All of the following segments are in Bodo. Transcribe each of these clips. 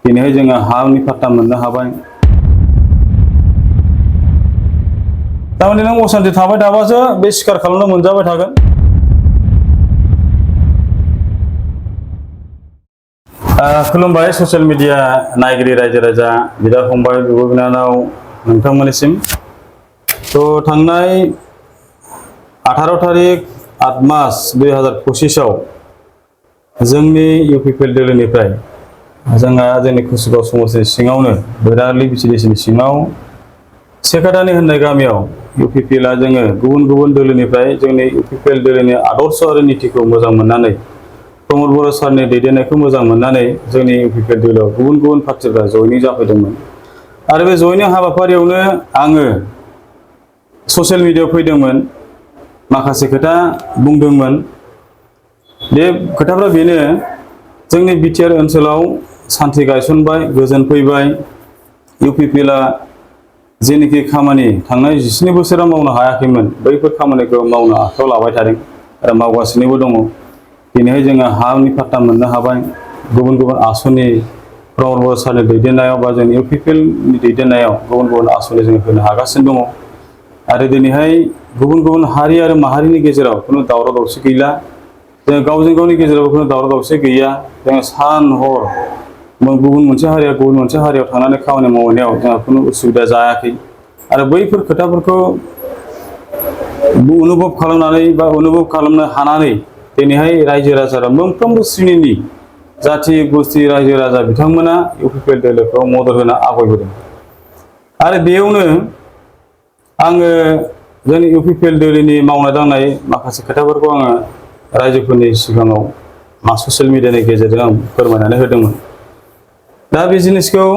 दिनैहाय जोङो हानि पाट्टा मोननो हाबाय। तारमाने नों असान्ति थाबाय थाबासो बे सिखार खालामनो मोनजाबाय थागोन। खुलुमबाय ससियेल मिडिया नायगिरि रायजो राजा बिदा फंबाय बिब' बिनानाव नोंथांमोननिसिम। थांनाय 18 तारिख 8 मार्च 2025 आव जोंनि इउपिपिएल दोलोनिफ्राय जोंहा जोंनि कुसुगाव समाजनि सिङावनो बैरालि बिटिडिसिनि सिङाव सेकादानि होननाय गामियाव इउपिपिएलआ जोङो गुबुन गुबुन दोलोनिफ्राय जोंनि इउपिपिएल दोलोनि आदर्श आरो नीतिखौ मोजां मोननानै प्रमद बर' सारनि दैदेननायखौ मोजां मोननानै जोंनि इउपिपिएल दोलोआव गुबुन गुबुन पार्टिफ्रा जयनिं जाफैदोंमोन। आरो बे जयनिं हाबाफारियावनो आङो ससियेल मिडियायाव फैदोंमोन, माखासे खोथा बुंदोंमोन। बे खोथाफ्रा बेनो, जोंनि बिटिआर ओनसोलाव सान्थि गायसनबाय, गोजोन फैबाय। इउपिपिएलआ जेनिखि खामानि थांनाय 17 बोसोराव मावनो हायाखैमोन, बैफोर खामानिखौ मावनो आखायाव लाबाय थादों आरो मावगासिनोबो दङ। दिनैहाय जोङो हानि पाट्टा मोननो हाबाय। गुबुन गुबुन आसनि प्रमद बर' सारनि दैदेननायाव बा जोंनि इउपिपिएलनि दैदेननायाव गुबुन गुबुन आसनि जों होनो हागासिनो दङ। आरो दिनैहाय गुबुन गुबुन हारि आरो माहारिनि गेजेराव खुनु दावराव दावसि गैला। जों गावजों गावनि गेजेराव खुनु दावराव दावसि गैया। जों सान हर गुबुन मोनसे हारिया गुबुन मोनसे हारियाव थांनानै खामानि मावनायाव जोंहा खुनु उसुबिदा जायाखै। आरो बैफोर खोथाफोरखौ अनुभव खालामनानै बा अनुभव खालामनो हानानै दिनैहाय रायजो राजा मोनफ्रोमबो श्रेणिनि जाथि गोष्ठी रायजो राजा बिथांमोना इउपिपिएल दोलोखौ मदद होना आवगायबोदों। आरो बेयावनो आङो जोंनि इउपिपिएल दोलोनि मावनाय दांनाय माखासे खोथाफोरखौ आङो रायजोफोरनि सिगाङाव ससियेल मिडियानि गेजेरजों आं फोरमायनानै होदोंमोन। दा बे जिनिसखौ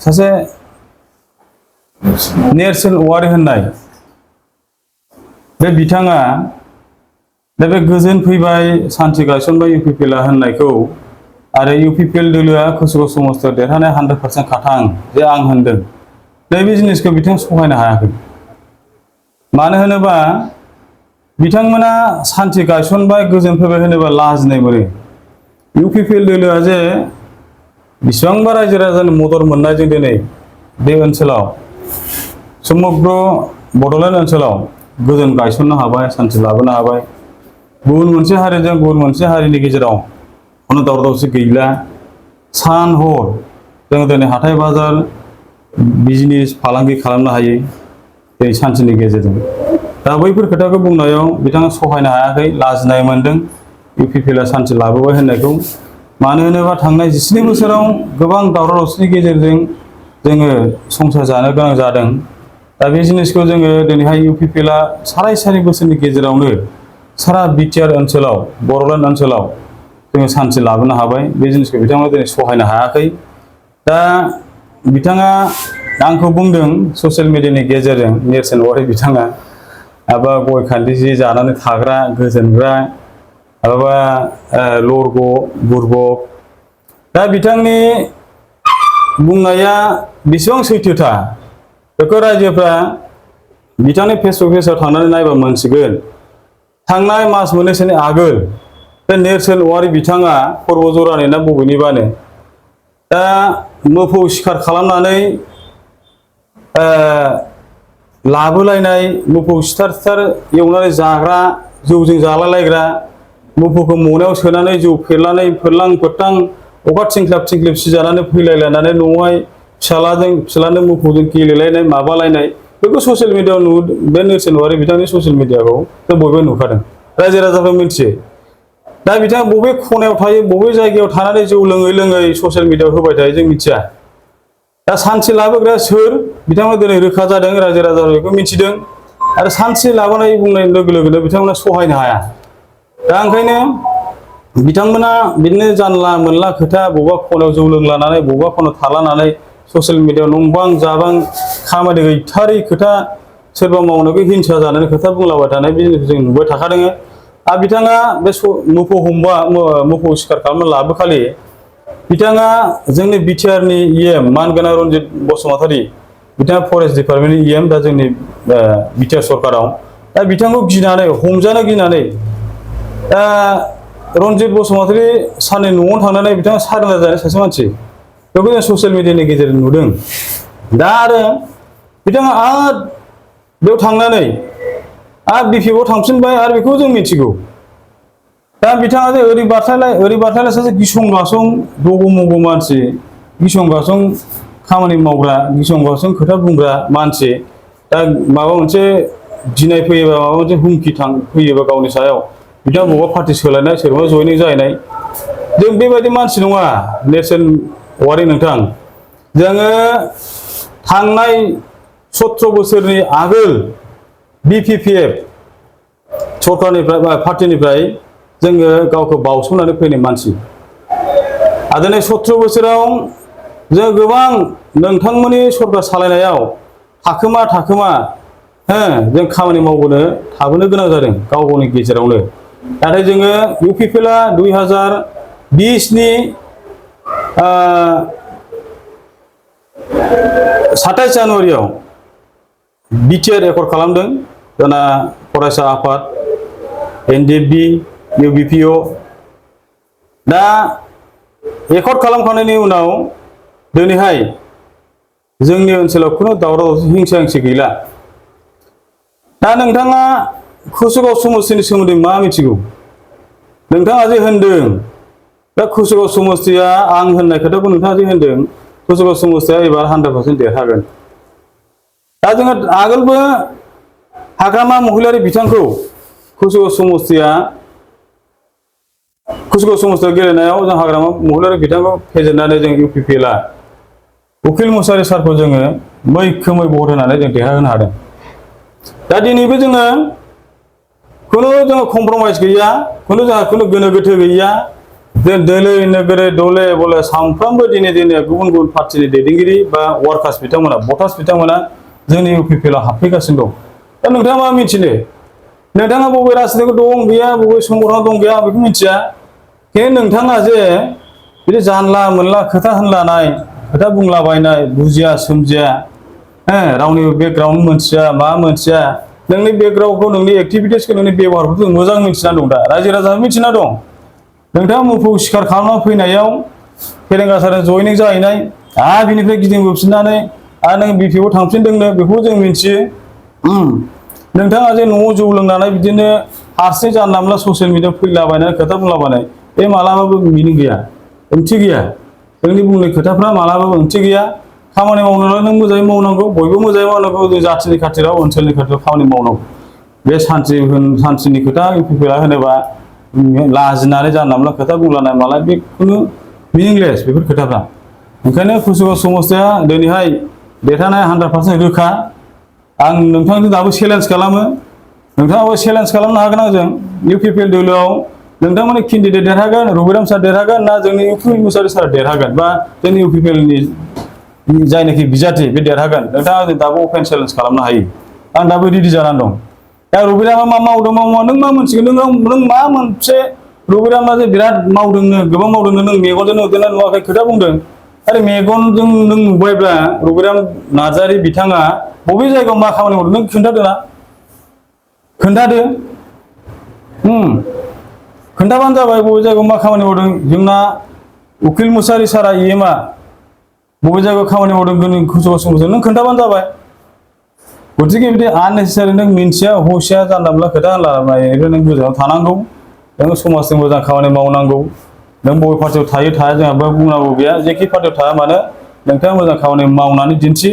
सासे नेरसोन औवारि होननाय बे बिथाङा दा बे गोजोन फैबाय, सान्थि गायसनबाय इउपिपिएलआ होननायखौ आरो इउपिपिएल दोलोआ कुसुगाव समाजआव देरहानाय 100% खाथां जे आं होनदों, नैबे जिनिसखौ बिथाङा सहायनो हायाखै। मानो होनोबा बिथांमोना सान्थि गायसनबाय, गोजोन फैबाय होनोबा लाजिनाय मोनो। इउपिपिएल दोलोआ जे बेसेबांबा रायजो राजानि मदद मोननायजों दिनै बे ओनसोलाव समग्र बड'लेण्ड ओनसोलाव गोजोन गायसननो हाबाय, सान्थि लाबोनो हाबाय। गुबुन मोनसे हारिजों गुबुन मोनसे हारिनि गेजेराव खुनु दावराव दावसि गैला। सान हर जों दिनै हाथाय बाजार बिजनेस फालांगि खालामनो हायो दिनै सान्थिनि गेजेरजों। दा बैफोर खोथाखौ बुंनायाव बिथाङा सहायनो हायाखै, लाजिनाय मोनदों इउपिपिएलआ सान्थि लाबोबाय होननायखौ। मानो होनोबा थांनाय 17 बोसोराव गोबां दावराव दावसिनि गेजेरजों जोङो संसार जानो गोनां जादों। दा बे जिनिसखौ जोङो दिनैहाय इउपिपिएलआ साराय बोसोरनि गेजेरावनो सारा बिटिआर ओनसोलाव, बड'लेण्ड ओनसोलाव जोङो सान्थि लाबोनो हाबाय। बे जिनिसखौ बिथांमोना दिनै सहायनो हायाखै। दा बिथाङा आंखौ बुंदों ससियेल मिडियानि गेजेरजों, नेरसोन औवारि बिथाङा माबा गय खान्दि जानानै थाग्रा, गोजोनग्रा, माबा लरग' बुरबक। दा बिथांनि बुंनाया बेसेबां सैथोथा बेखौ रायजोफ्रा बिथांनि फेसबुक पेजआव थांनानै नायबा मोनसिगोन। थांनाय मास मोननैसोनि आगोल बे नेरसोन औवारि बिथाङा खरबजरानि ना बबेनिबानो दा मोफौ सिखार खालामनानै लाबोलायनाय, मोफौ सिथार एवनानै जाग्रा, जौजों जालायलायग्रा, मोफौखौ मनायाव सोनानै जौ फेरलानै फोरलां फोरथां अखा थिंख्लाब थिंख्लिब सिजानानै फैलायलायनानै न'आवहाय फिसालानो मोफौजों गेलेलायनाय माबालायनाय, बेखौ ससियेल मिडियायाव नुदों। बे नेरसोन औवारि बिथांनि ससियेल मिडियाखौ जों बयबो नुखादों, रायजो राजाफ्रा मिथियो। दा बिथाङा बबे खनायाव थायो, बबे जायगायाव थानानै जौ लोङै लोङै ससियेल मिडियायाव होबाय थायो जों मिथिया। दा सान्थि लाबोग्राया सोर बिथांमोना दिनै रोखा जादों, रायजो राजाफ्रा बेखौ मिथिदों। आरो सान्थि लाबोनाय बुंनाय लोगो लोगोनो बिथांमोना सहायनो हाया। दा ओंखायनो बिथांमोना बिदिनो जानला मोनला खोथा, बबेबा खनायाव जौ लोंलानानै, बबेबा खनायाव थालानानै ससियेल मिडियायाव नंबां जाबां खामानि गैथारै खोथा, सोरबा मावनोबो हिंसा जानानै खोथा बुंलाबाय थानाय बे जों नुबाय थाखादों। आरो बिथाङा बे मोफौ सिखार खालामनो लाबोखालि बिथाङा जोंनि बिटिआरनि इएम मानगोनां रन्जित बसुमतारी, बिथाङा फरेस्ट डिपार्टमेन्टनि इएम दा जोंनि बिटिआर सरकाराव। दा बिथांखौ गिनानै, हमजानो गिनानै दा रन्जित बसुमतारी साननि न'आव थांनानै बिथाङा सारेन्डार जानाय सासे मानसि बेखौ जों ससियेल मिडियानि गेजेरजों नुदों दा आरो बिथाङा आरो बेयाव थांनानै आरो बिपिएफआव थांफिनबाय आरो बेखौ जों मिथिगौ दा बिथाङा जे ओरै बारथायलाय सासे गिसं गासं दग' मग' मानसि गिसं गासं खामानि मावग्रा गिसं गासं खोथा बुंग्रा मानसि दा माबा मोनसे गिनाय फैयोबा माबा मोनसे हुमखि फैयोबा गावनि सायाव बिथाङा बबेबा पार्टि सोलायनाय सोरबा जयनिं जाहैनाय जों बेबायदि मानसि नङा नेरसोन औवारि नोंथां जोङो थांनाय 17 बोसोरनि आगोल बिपिपिएफ सरकारनिफ्राय बा पार्टिनिफ्राय जोङो गावखौ बावसोमनानै फैनाय मानसि आरो दिनै 17 बोसोराव जों गोबां नोंथांमोननि सरकार सालायनायाव थाखोमा जों खामानि मावबोनो थाबोनो गोनां जादों गाव गावनि गेजेरावनो नाथाय जोङो इउपिपिएलआ 2020 नि 27 जानुवारियाव बिटिआर एकर्ड खालामदों जोंना फरायसा आफाद एनडिएफबि इउबिपिअ दा एकर्ड खालामखांनायनि उनाव दिनैहाय जोंनि ओनसोलाव खुनु दावराव हिंसा हिंसि गैला दा नोंथाङा कुसुगाव समस्तिनि सोमोन्दै मा मिथिगौ नोंथाङा जे होनदों दा कुसुगाव समस्तिया आं होननाय खोथाखौ नोंथाङा जे होनदों कुसुगाव समस्तिया एबार 100% देरहागोन दा जोङो आगोलबो हाग्रामा महिलारि बिथांखौ कुसुगाव समस्तियाव गेलेनायाव जों हाग्रामा महिलारि बिथांखौ फेजेननानै जों इउपिपिएलआ उकिल मुसाहारि सारखौ जोङो मैखोमै भट होनानै जों देरहाहोनो हादों दा दिनैबो जोङो कमप्रमाइज गैया जोंहा गोनो गोथो गैया जों दोलै नोगोरै दले बले सानफ्रामबो दिने गुबुन गुबुन पार्टिनि दैदेनगिरि बा वार्कार्स बिथांमोना भटार्स बिथांमोना जोंनि इउपिपिएलआव हाबफैगासिनो दं दा नोंथाङा मा मिथिनो नोंथाङा बबे राजनितिक दं गैया बबे संगठनाव दं गैया बेखौ मिथिया खिन्थु नोंथाङा जे बिदि जानला मोनला खोथा होनलानाय खोथा बुंलाबायनाय बुजिया सोमजिया रावनिबो बेकग्राउन्ड मोनथिया मा मोनथिया नोंनि बेकग्राउन्डखौ नोंनि एक्टिभिटिसखौ नोंनि बेबहारखौ जों मोजां मिथिना दं दा रायजो राजाया मिथिना दं नोंथाङा मोफौ सिखार खालामना फैनायाव फेरेंगासारजों जयनिं जाहैनाय आरो बिनिफ्राय गिदिंबोफिननानै आरो नों बिपिएफआव थांफिनदोंनो बेखौ जों मिथियो नोंथाङा जे न'आव जौ लोंनानै बिदिनो हारसिं जानला मोनला ससियेल मिडियायाव फैलाबायनानै खोथा बुंलाबायनाय बे मालाबाबो मिनिं गैया ओंथि गैया नोंनि बुंनाय खोथाफ्रा मालाबाबो ओंथि गैया खामानि मावनोब्ला नों मोजाङै मावनांगौ बयबो मोजाङै मावनांगौ जों जाथिनि खाथिराव ओनसोलनि खाथिराव खामानि मावनांगौ बे सान्थिनि खोथा इउपिपिएलआ होनोबा लाजिनानै जानला मोनला खोथा बुंलानाय मालाय बे खुनु मिनिंलेस बेफोर खोथाफ्रा ओंखायनो कुसुगाव समस्तिया दिनैहाय देरहानाय 100% रोखा आं नोंथांजों दाबो चेलेन्ज खालामो नोंथाङाबो चेलेन्ज खालामनो हागोन आंजों इउपिपिएल दोलोआव नोंथांमोननि केन्डिडेट देरहागोन रबिराम सार देरहागोन ना जोंनि उकिल मुसाहारि सार देरहागोन बा जोंनि इउपिपिएलनि जायनाखि बिजाथि बे देरहागोन नोंथाङा जों दाबो अपेन चेलेन्ज खालामनो हायो आं दाबो रेडि जानानै दं दा रबिरामा मा मावदों नों मा मोनथिगोन नों मा मोनसे रबिरामा जे बिराद मावदोंनो गोबां मावदोंनो नों मेगनजों नुदोंना नुवाखै खोथा बुंदों आरो मेगनजों नों नुबायब्ला रबिराम नार्जारि बिथाङा बबे जायगायाव मा खामानि मावदों नों खोन्थादोना खोन्थादो खोन्थाबानो जाबाय बबे जायगायाव मा खामानि मावदों जोंना उकिल मुसाहारि सारा इएमआ बबे जायगायाव खामानि मावदों कुसुगाव समस्तियाव नों खोन्थाबानो जाबाय गतिके बिदि आननेसेसारि नों मिन्थिया हसिया जानला मोनला खोथा होनलाबायनायनिफ्राय नों गोजानाव थानांगौ नों समाजजों मोजां खामानि मावनांगौ नों बबे पार्टियाव थायो थाया जोंहा बुंनांगौ गैया जेखि पार्टियाव थाया मानो नोंथाङा मोजां खामानि मावनानै दिन्थि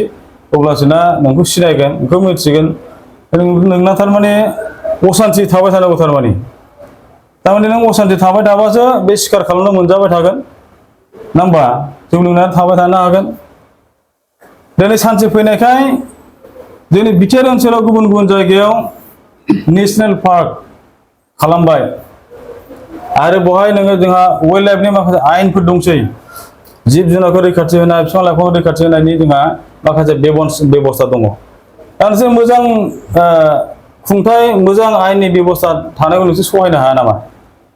अब्लासोना नोंखौ सिनायगोन नोंखौ मिथिगोन नोंना थारमाने असान्थि थाबाय थानांगौ थारमाने नों असान्थि थाबाय थाबासो बे सिखार खालामनो मोनजाबाय थागोन नङा होमबा जौ लोंनानै थाबाय थानो हागोन दिनै सान्थि फैनायखाय जोंनि बिटिआर ओनसोलाव गुबुन गुबुन जायगायाव नेशनेल पार्क खालामबाय आरो बहाय नोङो जोंहा वाइल्ड लाइफनि माखासे आयेनफोर दंसै जिब जुनारखौ रैखाथि होनाय बिफां लाइफांखौ रैखाथि होनायनि जोंहा माखासे बेबस्था दङ दा नोंसोर मोजां खुंथाय मोजां आयेननि बेबस्था थानायखौ नोंसोर सहायनो हाया नामा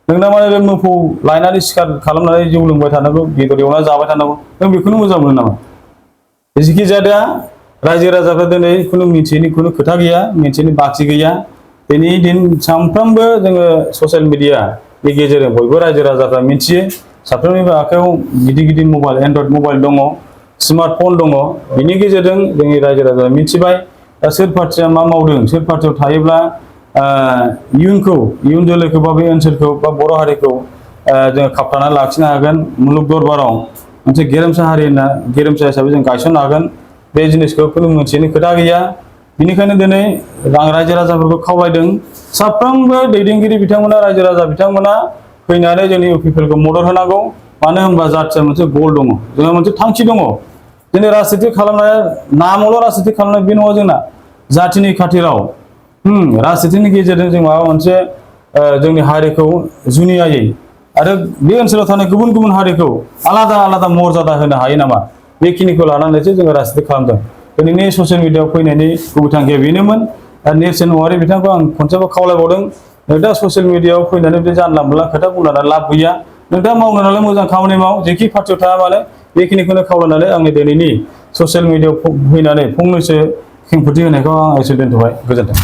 नोंना माने बे मोफौ लायनानै सिखार खालामनानै जौ लोंबाय थानांगौ बेदर एवनानै जाबाय थानांगौ नों बेखौनो मोजां मोनो नामा जेखि जाया रायजो राजाफ्रा दिनै खुनु मिथियैनि खुनु खोथा गैया मिथियैनि बाखि गैया दिनै दिन सानफ्रामबो जोङो ससियेल मिडिया बे गेजेरजों बयबो रायजो राजाफ्रा मिथियो साफ्रोमनिबो आखायाव गिदिर गिदिर मबाइल एन्ड्रइड मबाइल दङ स्मार्टफन दङ बिनि गेजेरजों जोंनि रायजो राजाया मिथिबाय दा सोर पार्टिया मा मावदों सोर पार्टियाव थायोब्ला इयुन जोलैखौ बा बे ओनसोलखौ बा बर' हारिखौ जों खाबथाना लाखिनो हागोन मुलुग दरबाराव मोनसे गेरेमसा हारि होनना गेरेमसा हिसाबै जों गायसननो हागोन बे जिनिसखौ खुनु मोनसेनि खोथा गैया बेनिखायनो दिनै आं रायजो राजाफोरखौ खावलायदों साफ्रोमबो दैदेनगिरि बिथांमोना रायजो राजा बिथांमोना फैनानै जोंनि इउपिपिएलखौ मदद होनांगौ मानो होनबा जाथिया मोनसे गोल दङ जोंहा मोनसे थांखि दङ दिनै राजनिति खालामनाया नामावल' राजनिति खालामनाय बे नङा जोंना जातिनि खाथिराव राजनितिनि गेजेरजों जों माबा मोनसे जोंनि हारिखौ जुनियायै आरो बे ओनसोलाव थानाय गुबुन गुबुन हारिखौ आलादा आलादा मर्यादा होनो हायो नामा बेखिनिखौ लानानैसो जोङो राजनिति खालामदों दिनैनि ससियेल मिडियायाव फैनायनि गुबै थांखिया बेनोमोन दा नेरसोन औवारि बिथांखौ आं खनसेबो खावलायबावदों नोंथाङा ससियेल मिडियायाव फैनानै बे जानला मोनला खोथा बुंनानै लाब गैया नोंथाङा मावनो नालाय मोजां खामानि माव जेखि पार्टियाव थाया मानो बेखिनिखौनो खावलायनानै आंनि दिनैनि ससियेल मिडियायाव फैनानै फंनैसो खेंफोरथि होनायखौ आं एसे दोनथ'बाय गोजोन्थों।